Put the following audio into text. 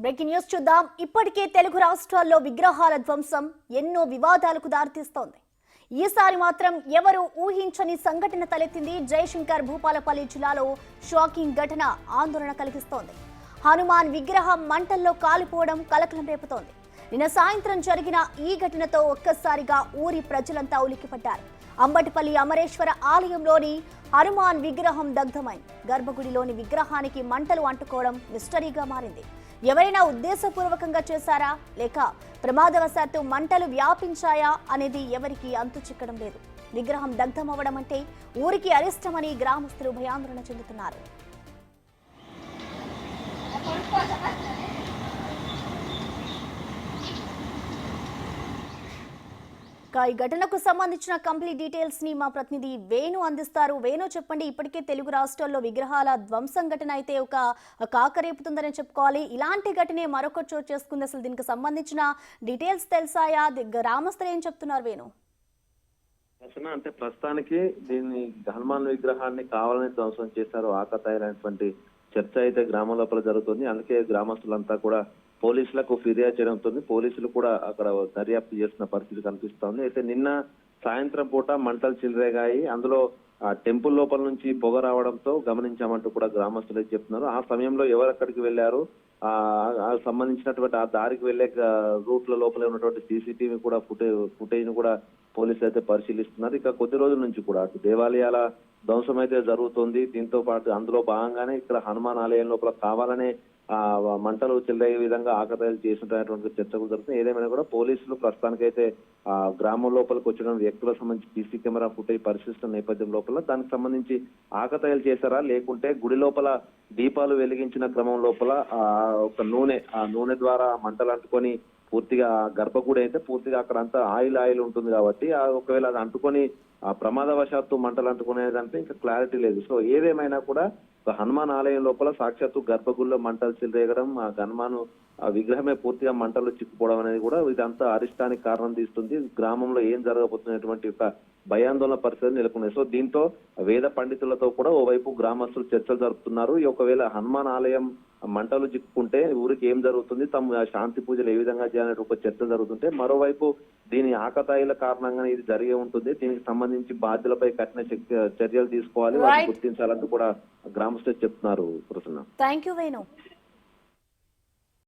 Breaking news చూద్దాం. ఇప్పటికే తెలుగు రాష్ట్రాల్లో విగ్రహాల ధ్వంసం ఎన్నో వివాదాలకు దారితీస్తోంది. ఈసారి మాత్రం ఎవరు ఊహించని సంఘటన తలెత్తింది. జయశంకర్ భూపాలపల్లి జిల్లాలో షాకింగ్ ఘటన ఆందోళన కలిగిస్తోంది. హనుమాన్ విగ్రహం మంటల్లో కాలిపోవడం కలకలం రేపుతోంది. నిన్న సాయంత్రం జరిగిన ఈ ఘటనతో ఒక్కసారిగా ఊరి ప్రజలంతా ఉలిక్కిపడ్డారు. అంబటిపల్లి అమరేశ్వర ఆలయంలోని హనుమాన్ విగ్రహం దగ్ధమైంది. గర్భగుడిలోని విగ్రహానికి మంటలు అంటుకోవడం మిస్టరీగా మారింది. ఎవరైనా ఉద్దేశపూర్వకంగా చేశారా లేక ప్రమాదవశాత్తు మంటలు వ్యాపించాయా అనేది ఎవరికి అంతు చిక్కడం లేదు. విగ్రహం దగ్ధమవ్వడం అంటే ఊరికి అరిష్టమని గ్రామస్తులు భయాందోళన చెందుతున్నారు. ఈ ఘటనకు సంబంధించిన కంప్లీట్ డీటెయిల్స్ ని మా ప్రతినిధి వేణు అందిస్తారు. వేణు, చెప్పండి. ఇప్పటికే తెలుగు రాష్ట్రాల్లో విగ్రహాల ధ్వంసం ఘటన అయితే ఒక కాకరేపుతుందని చెప్పుకోవాలి. ఇలాంటి ఘటనే మరొక చోటు చేసుకుంది. అసలు దీనికి సంబంధించిన డీటెయిల్స్ తెలుసాయా? గ్రామస్తులు ఏం చెప్తున్నారు వేణు? అంటే ప్రస్తుతానికి దీన్ని హనుమాన్ విగ్రహాన్ని కావాలని ధ్వంసం చేశారు ఆకతాయిలైనటువంటి చర్చ అయితే గ్రామం లోపల జరుగుతుంది. అందుకే గ్రామస్తులంతా కూడా పోలీసులకు ఫిర్యాదు చేయడంతో పోలీసులు కూడా అక్కడ దర్యాప్తు చేస్తున్న పరిస్థితి కనిపిస్తోంది. అయితే నిన్న సాయంత్రం పూట మంటలు చెలరేగాయి. అందులో ఆ టెంపుల్ లోపల నుంచి పొగ రావడంతో గమనించామంటూ కూడా గ్రామస్తులు చెప్తున్నారు. ఆ సమయంలో ఎవరెక్కడికి వెళ్లారు, సంబంధించినటువంటి ఆ దారికి వెళ్లే రూట్ల లోపల ఉన్నటువంటి సీసీటీవీ కూడా ఫుటేజ్ ను కూడా పోలీసులు అయితే పరిశీలిస్తున్నారు. ఇక కొద్ది రోజుల నుంచి కూడా అటు దేవాలయాల ధ్వంసం అయితే జరుగుతుంది. దీంతో పాటు అందులో భాగంగానే ఇక్కడ హనుమాన్ ఆలయం లోపల కావాలనే మంటలు చెల్లయ్యే విధంగా ఆకతాయిలు చేస్తుంటున్నటువంటి చర్చలు జరుగుతుంది. ఏదేమైనా కూడా పోలీసులు ప్రస్తుతానికైతే గ్రామం లోపలికి వచ్చిన వ్యక్తులకు సంబంధించి సీసీ కెమెరా ఫుటేజ్ పరిశీలిస్తున్న నేపథ్యం లోపల దానికి సంబంధించి ఆకతాయిలు చేశారా లేకుంటే గుడి లోపల దీపాలు వెలిగించిన క్రమం లోపల ఒక నూనె ద్వారా మంటలు అంటుకొని పూర్తిగా గర్భగుడి అయితే పూర్తిగా అక్కడ అంతా ఆయిల్ ఉంటుంది కాబట్టి ఒకవేళ అది అంటుకొని ప్రమాదవశాత్తు మంటలు అంటుకునేదంటే ఇంకా క్లారిటీ లేదు. సో ఏదేమైనా కూడా హనుమాన్ ఆలయం లోపల సాక్షాత్తు గర్భగుడిలో మంటలు చెలరేగడం, ఆ హనుమాను విగ్రహమే పూర్తిగా మంటలు చిక్కుపోవడం అనేది కూడా ఇదంతా అరిష్టానికి కారణం తీస్తుంది. గ్రామంలో ఏం జరగబోతున్నటువంటి ఒక భయాందోళన పరిస్థితి నెలకొన్నాయి. సో దీంతో వేద పండితులతో కూడా ఓవైపు గ్రామస్తులు చర్చలు జరుపుతున్నారు. ఒకవేళ హనుమాన్ ఆలయం మంటలు చిక్కుకుంటే ఊరికి ఏం జరుగుతుంది, తమ శాంతి పూజలు ఏ విధంగా చేయాలనే ఒక చర్చ జరుగుతుంటే, మరోవైపు దీని ఆకతాయిల కారణంగానే ఇది జరిగే ఉంటుంది. దీనికి సంబంధించి బాధ్యులపై కఠిన చర్యలు తీసుకోవాలి, వాటిని గుర్తించాలంటూ కూడా గ్రామస్తులు చెప్తున్నారు. Thank you Venu.